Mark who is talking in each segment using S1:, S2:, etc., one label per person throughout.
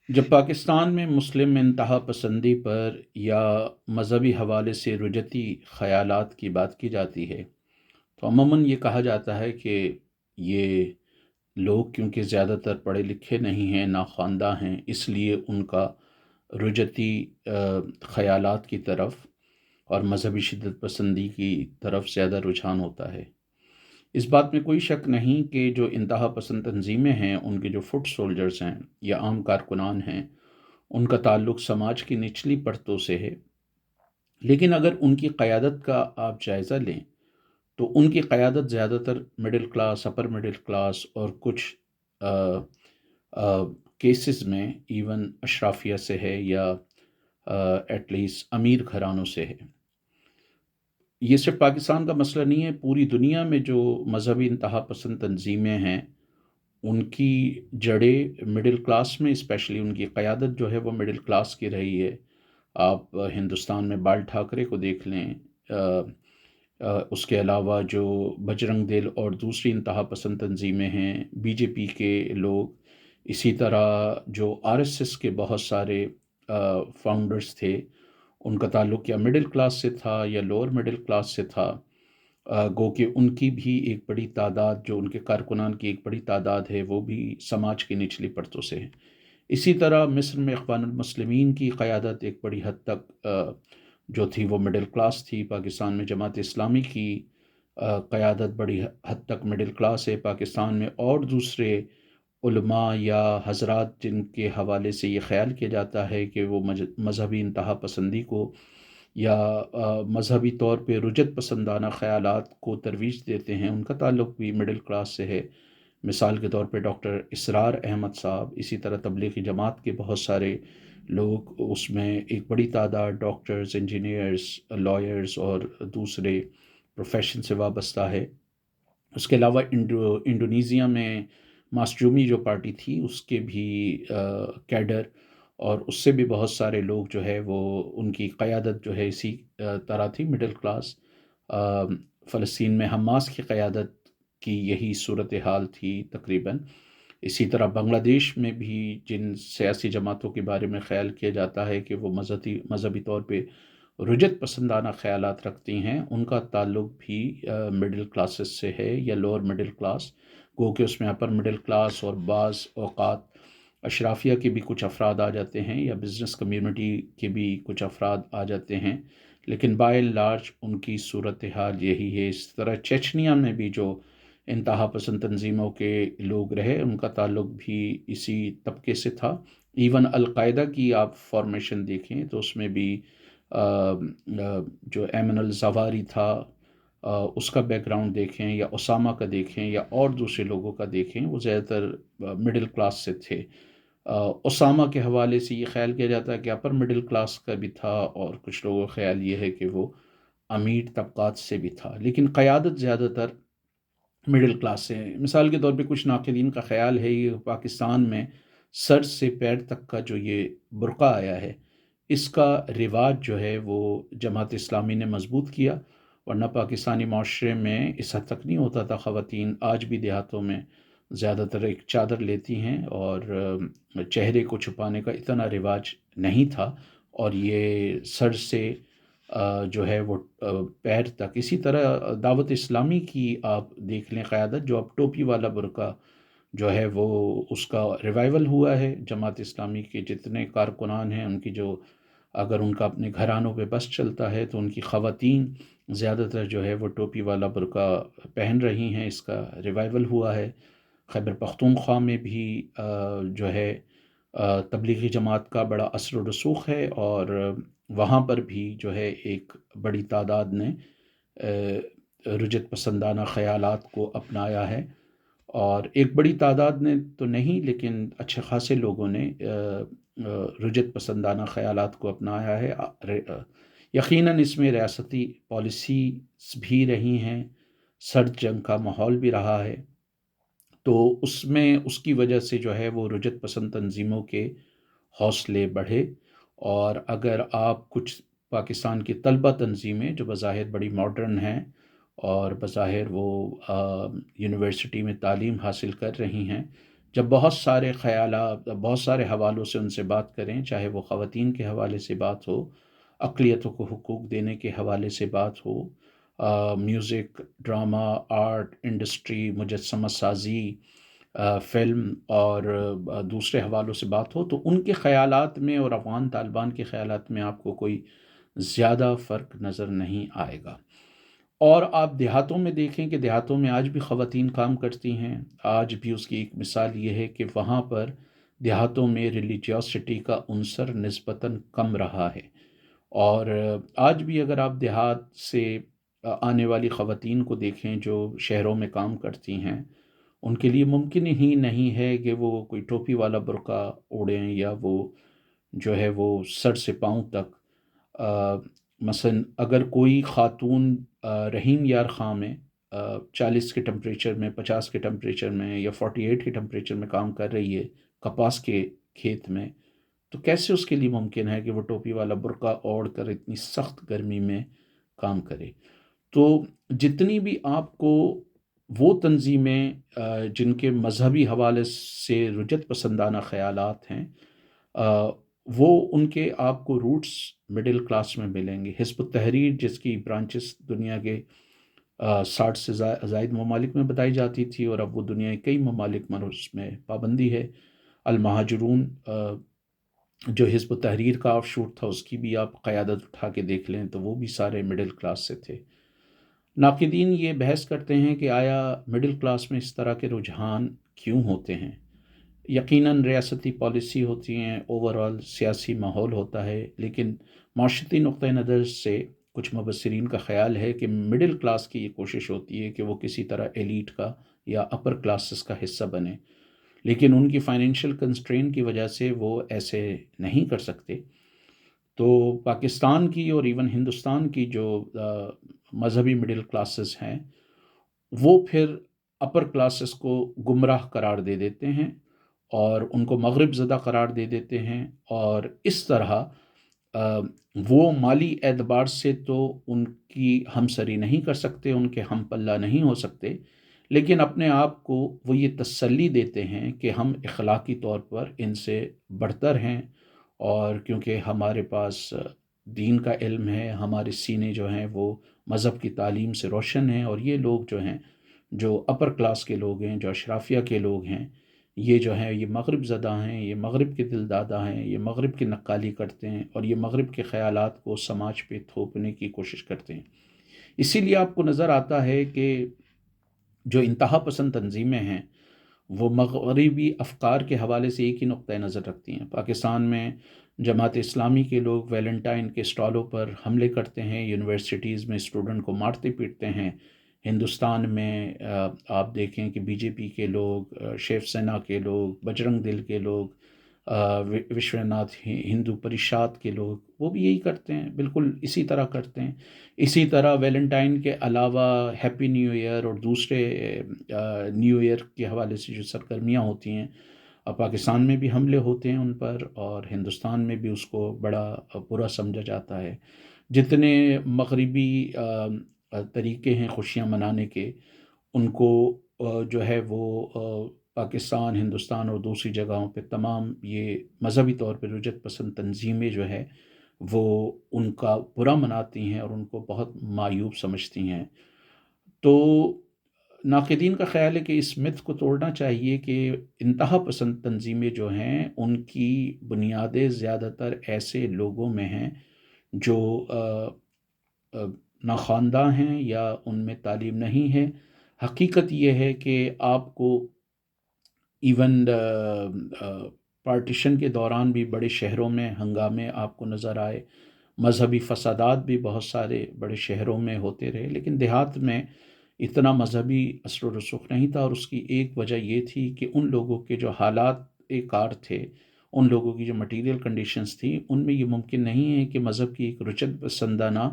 S1: جب پاکستان میں مسلم انتہا پسندی پر یا مذہبی حوالے سے رجتی خیالات کی بات کی جاتی ہے تو عموماً یہ کہا جاتا ہے کہ یہ لوگ کیونکہ زیادہ تر پڑھے لکھے نہیں ہیں، ناخواندہ ہیں، اس لیے ان کا رجتی خیالات کی طرف اور مذہبی شدت پسندی کی طرف زیادہ رجحان ہوتا ہے۔ اس بات میں کوئی شک نہیں کہ جو انتہا پسند تنظیمیں ہیں، ان کے جو فٹ سولجرز ہیں یا عام کارکنان ہیں، ان کا تعلق سماج کی نچلی پرتوں سے ہے۔ لیکن اگر ان کی قیادت کا آپ جائزہ لیں تو ان کی قیادت زیادہ تر middle class, upper middle class اور کچھ کیسز میں ایون اشرافیہ سے ہے یا ایٹ لیسٹ امیر گھرانوں سے ہے۔ یہ صرف پاکستان کا مسئلہ نہیں ہے، پوری دنیا میں جو مذہبی انتہا پسند تنظیمیں ہیں ان کی جڑیں مڈل کلاس میں، اسپیشلی ان کی قیادت جو ہے وہ مڈل کلاس کی رہی ہے۔ آپ ہندوستان میں بال ٹھاکرے کو دیکھ لیں، اس کے علاوہ جو بجرنگ دل اور دوسری انتہا پسند تنظیمیں ہیں، بی جے پی کے لوگ، اسی طرح جو آر ایس ایس کے بہت سارے فاؤنڈرز تھے، ان کا تعلق یا مڈل کلاس سے تھا یا لوور مڈل کلاس سے تھا۔ گو کہ ان کی بھی ایک بڑی تعداد، جو ان کے کارکنان کی ایک بڑی تعداد ہے، وہ بھی سماج کی نچلی پرتوں سے ہے۔ اسی طرح مصر میں اخوان المسلمین کی قیادت ایک بڑی حد تک جو تھی وہ مڈل کلاس تھی۔ پاکستان میں جماعت اسلامی کی قیادت بڑی حد تک مڈل کلاس ہے۔ پاکستان میں اور دوسرے علماء یا حضرات جن کے حوالے سے یہ خیال کیا جاتا ہے کہ وہ مذہبی انتہا پسندی کو یا مذہبی طور پہ رجت پسندانہ خیالات کو ترویج دیتے ہیں، ان کا تعلق بھی مڈل کلاس سے ہے۔ مثال کے طور پہ ڈاکٹر اسرار احمد صاحب، اسی طرح تبلیغی جماعت کے بہت سارے لوگ، اس میں ایک بڑی تعداد ڈاکٹرز، انجینئرز، لائرز اور دوسرے پروفیشن سے وابستہ ہے۔ اس کے علاوہ انڈونیزیا میں ماسجومی جو پارٹی تھی اس کے بھی کیڈر اور اس سے بھی بہت سارے لوگ جو ہے وہ ان کی قیادت جو ہے اسی طرح تھی، مڈل کلاس۔ فلسطین میں حماس کی قیادت کی یہی صورتحال تھی تقریباً۔ اسی طرح بنگلہ دیش میں بھی جن سیاسی جماعتوں کے بارے میں خیال کیا جاتا ہے کہ وہ مذہبی طور پہ رجت پسندانہ خیالات رکھتی ہیں، ان کا تعلق بھی مڈل کلاسز سے ہے یا لوور مڈل کلاس۔ گو کہ اس میں اپر مڈل کلاس اور بعض اوقات اشرافیہ کے بھی کچھ افراد آ جاتے ہیں یا بزنس کمیونٹی کے بھی کچھ افراد آ جاتے ہیں، لیکن بائی اینڈ لارج ان کی صورتحال یہی ہے۔ اس طرح چیچنیا میں بھی جو انتہا پسند تنظیموں کے لوگ رہے، ان کا تعلق بھی اسی طبقے سے تھا۔ ایون القاعدہ کی آپ فارمیشن دیکھیں تو اس میں بھی جو ایمن الزواری تھا، اس کا بیک گراؤنڈ دیکھیں یا اسامہ کا دیکھیں یا اور دوسرے لوگوں کا دیکھیں، وہ زیادہ تر مڈل کلاس سے تھے۔ اسامہ کے حوالے سے یہ خیال کیا جاتا ہے کہ اپر مڈل کلاس کا بھی تھا، اور کچھ لوگوں کا خیال یہ ہے کہ وہ امیر طبقات سے بھی تھا، لیکن قیادت زیادہ تر مڈل کلاس سے ہے۔ مثال کے طور پہ کچھ ناقدین کا خیال ہے یہ پاکستان میں سر سے پیر تک کا جو یہ برقع آیا ہے، اس کا رواج جو ہے وہ جماعت اسلامی نے مضبوط کیا، ورنہ پاکستانی معاشرے میں اس حد تک نہیں ہوتا تھا۔ خواتین آج بھی دیہاتوں میں زیادہ تر ایک چادر لیتی ہیں اور چہرے کو چھپانے کا اتنا رواج نہیں تھا، اور یہ سر سے جو ہے وہ پیر تک۔ اسی طرح دعوت اسلامی کی آپ دیکھ لیں قیادت، جو اب ٹوپی والا برقع جو ہے وہ اس کا ریوائول ہوا ہے۔ جماعت اسلامی کے جتنے کارکنان ہیں، ان کی جو اگر ان کا اپنے گھرانوں پہ بس چلتا ہے تو ان کی خواتین زیادہ تر جو ہے وہ ٹوپی والا برقع پہن رہی ہیں، اس کا ریوائول ہوا ہے۔ خیبر پختونخوا میں بھی جو ہے تبلیغی جماعت کا بڑا اثر و رسوخ ہے، اور وہاں پر بھی جو ہے ایک بڑی تعداد نے رجت پسندانہ خیالات کو اپنایا ہے، اور ایک بڑی تعداد نے تو نہیں لیکن اچھے خاصے لوگوں نے رجت پسندانہ خیالات کو اپنایا ہے۔ یقیناً اس میں ریاستی پالیسیز بھی رہی ہیں، سرد جنگ کا ماحول بھی رہا ہے، تو اس میں اس کی وجہ سے جو ہے وہ رجت پسند تنظیموں کے حوصلے بڑھے۔ اور اگر آپ کچھ پاکستان کی طلبہ تنظیمیں جو بظاہر بڑی ماڈرن ہیں اور بظاہر وہ یونیورسٹی میں تعلیم حاصل کر رہی ہیں، جب بہت سارے خیالات، بہت سارے حوالوں سے ان سے بات کریں، چاہے وہ خواتین کے حوالے سے بات ہو، اقلیتوں کو حقوق دینے کے حوالے سے بات ہو، میوزک، ڈرامہ، آرٹ انڈسٹری، مجسمہ سازی، فلم اور دوسرے حوالوں سے بات ہو، تو ان کے خیالات میں اور افغان طالبان کے خیالات میں آپ کو کوئی زیادہ فرق نظر نہیں آئے گا۔ اور آپ دیہاتوں میں دیکھیں کہ دیہاتوں میں آج بھی خواتین کام کرتی ہیں، آج بھی اس کی ایک مثال یہ ہے کہ وہاں پر دیہاتوں میں ریلیجیوسٹی کا عنصر نسبتاً کم رہا ہے۔ اور آج بھی اگر آپ دیہات سے آنے والی خواتین کو دیکھیں جو شہروں میں کام کرتی ہیں، ان کے لیے ممکن ہی نہیں ہے کہ وہ کوئی ٹوپی والا برقع اوڑھیں، یا وہ جو ہے وہ سر سے پاؤں تک مثلا اگر کوئی خاتون رحیم یار خاں میں 40 کے ٹمپریچر میں، 50 کے ٹمپریچر میں یا 48 کے ٹمپریچر میں کام کر رہی ہے کپاس کے کھیت میں، تو کیسے اس کے لیے ممکن ہے کہ وہ ٹوپی والا برقع اوڑھ کر اتنی سخت گرمی میں کام کرے؟ تو جتنی بھی آپ کو وہ تنظیمیں جن کے مذہبی حوالے سے رجت پسندانہ خیالات ہیں، آ، وہ ان کے آپ کو روٹس مڈل کلاس میں ملیں گے۔ حزب التحریر جس کی برانچز دنیا کے 60 سے زائد ممالک میں بتائی جاتی تھی، اور اب وہ دنیا کے کئی ممالک میں اس میں پابندی ہے۔ المہاجرون جو حزب التحریر کا آف شوٹ تھا، اس کی بھی آپ قیادت اٹھا کے دیکھ لیں تو وہ بھی سارے مڈل کلاس سے تھے۔ ناقدین یہ بحث کرتے ہیں کہ آیا مڈل کلاس میں اس طرح کے رجحان کیوں ہوتے ہیں؟ یقیناً ریاستی پالیسی ہوتی ہیں، اوورآل سیاسی ماحول ہوتا ہے، لیکن معاشرتی نقطہ نظر سے کچھ مبصرین کا خیال ہے کہ مڈل کلاس کی یہ کوشش ہوتی ہے کہ وہ کسی طرح ایلیٹ کا یا اپر کلاسز کا حصہ بنے، لیکن ان کی فائنینشیل کنسٹرین کی وجہ سے وہ ایسے نہیں کر سکتے۔ تو پاکستان کی اور ایون ہندوستان کی جو مذہبی مڈل کلاسز ہیں، وہ پھر اپر کلاسز کو گمراہ قرار دے دیتے ہیں اور ان کو مغرب زدہ قرار دے دیتے ہیں، اور اس طرح آ، وہ مالی اعتبار سے تو ان کی ہم سری نہیں کر سکتے، ان کے ہم پلہ نہیں ہو سکتے، لیکن اپنے آپ کو وہ یہ تسلی دیتے ہیں کہ ہم اخلاقی طور پر ان سے برتر ہیں، اور کیونکہ ہمارے پاس دین کا علم ہے، ہمارے سینے جو ہیں وہ مذہب کی تعلیم سے روشن ہیں، اور یہ لوگ جو ہیں، جو اپر کلاس کے لوگ ہیں، جو اشرافیہ کے لوگ ہیں، یہ جو ہیں یہ مغرب زدہ ہیں، یہ مغرب کے دل دادہ ہیں، یہ مغرب کی نقالی کرتے ہیں، اور یہ مغرب کے خیالات کو سماج پہ تھوپنے کی کوشش کرتے ہیں۔ اسی لیے آپ کو نظر آتا ہے کہ جو انتہا پسند تنظیمیں ہیں وہ مغربی افکار کے حوالے سے ایک ہی نقطہ نظر رکھتی ہیں۔ پاکستان میں جماعت اسلامی کے لوگ ویلنٹائن کے اسٹالوں پر حملے کرتے ہیں، یونیورسٹیز میں اسٹوڈنٹ کو مارتے پیٹتے ہیں۔ ہندوستان میں آپ دیکھیں کہ بی جے پی کے لوگ، شیو سینا کے لوگ، بجرنگ دل کے لوگ، وشوناتھ ہندو پریشاد کے لوگ، وہ بھی یہی کرتے ہیں، بالکل اسی طرح کرتے ہیں۔ اسی طرح ویلنٹائن کے علاوہ ہیپی نیو ایئر اور دوسرے نیو ایئر کے حوالے سے جو سرگرمیاں ہوتی ہیں، پاکستان میں بھی حملے ہوتے ہیں ان پر، اور ہندوستان میں بھی اس کو بڑا برا سمجھا جاتا ہے۔ جتنے مغربی طریقے ہیں خوشیاں منانے کے، ان کو جو ہے وہ پاکستان، ہندوستان اور دوسری جگہوں پہ تمام یہ مذہبی طور پہ رجت پسند تنظیمیں جو ہے وہ ان کا برا مناتی ہیں اور ان کو بہت معیوب سمجھتی ہیں۔ تو ناقدین کا خیال ہے کہ اس مت کو توڑنا چاہیے کہ انتہا پسند تنظیمیں جو ہیں ان کی بنیادیں زیادہ تر ایسے لوگوں میں ہیں جو ناخواندہ ہیں یا ان میں تعلیم نہیں ہے۔ حقیقت یہ ہے کہ آپ کو ایون پارٹیشن کے دوران بھی بڑے شہروں میں ہنگامے آپ کو نظر آئے، مذہبی فسادات بھی بہت سارے بڑے شہروں میں ہوتے رہے، لیکن دیہات میں اتنا مذہبی اثر و رسوخ نہیں تھا، اور اس کی ایک وجہ یہ تھی کہ ان لوگوں کے جو حالات کار تھے، ان لوگوں کی جو مٹیریل کنڈیشنز تھیں، ان میں یہ ممکن نہیں ہے کہ مذہب کی ایک رچت پسندانہ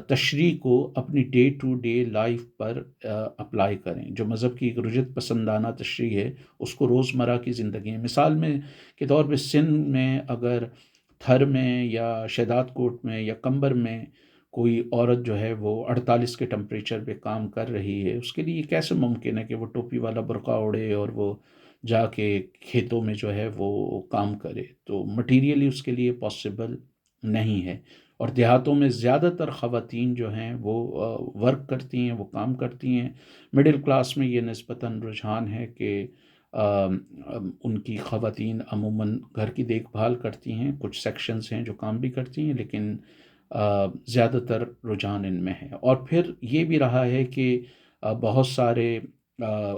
S1: تشریح کو اپنی ڈے ٹو ڈے لائف پر اپلائی کریں۔ جو مذہب کی ایک رجت پسندانہ تشریح ہے اس کو روزمرہ کی زندگی میں، مثال میں کے طور پہ سندھ میں اگر تھر میں یا شہداد کوٹ میں یا کمبر میں کوئی عورت جو ہے وہ 48 کے ٹمپریچر پہ کام کر رہی ہے، اس کے لیے یہ کیسے ممکن ہے کہ وہ ٹوپی والا برقع اوڑھے اور وہ جا کے کھیتوں میں جو ہے وہ کام کرے، تو مٹیریلی اس کے لیے پاسبل نہیں ہے۔ اور دیہاتوں میں زیادہ تر خواتین جو ہیں وہ ورک کرتی ہیں، وہ کام کرتی ہیں۔ مڈل کلاس میں یہ نسبتاً رجحان ہے کہ ان کی خواتین عموماً گھر کی دیکھ بھال کرتی ہیں، کچھ سیکشنز ہیں جو کام بھی کرتی ہیں، لیکن زیادہ تر رجحان ان میں ہے۔ اور پھر یہ بھی رہا ہے کہ بہت سارے آ،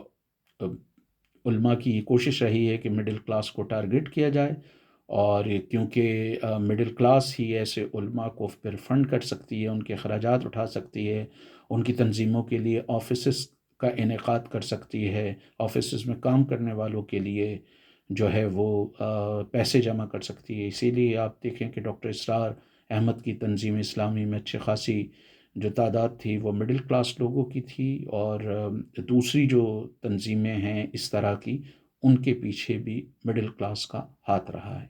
S1: علماء کی یہ کوشش رہی ہے کہ مڈل کلاس کو ٹارگٹ کیا جائے، اور کیونکہ مڈل کلاس ہی ایسے علماء کو پھر فنڈ کر سکتی ہے، ان کے اخراجات اٹھا سکتی ہے، ان کی تنظیموں کے لیے آفیسز کا انعقاد کر سکتی ہے، آفیسز میں کام کرنے والوں کے لیے جو ہے وہ پیسے جمع کر سکتی ہے۔ اسی لیے آپ دیکھیں کہ ڈاکٹر اسرار احمد کی تنظیم اسلامی میں اچھی خاصی جو تعداد تھی وہ مڈل کلاس لوگوں کی تھی، اور دوسری جو تنظیمیں ہیں اس طرح کی، ان کے پیچھے بھی مڈل کلاس کا ہاتھ رہا ہے۔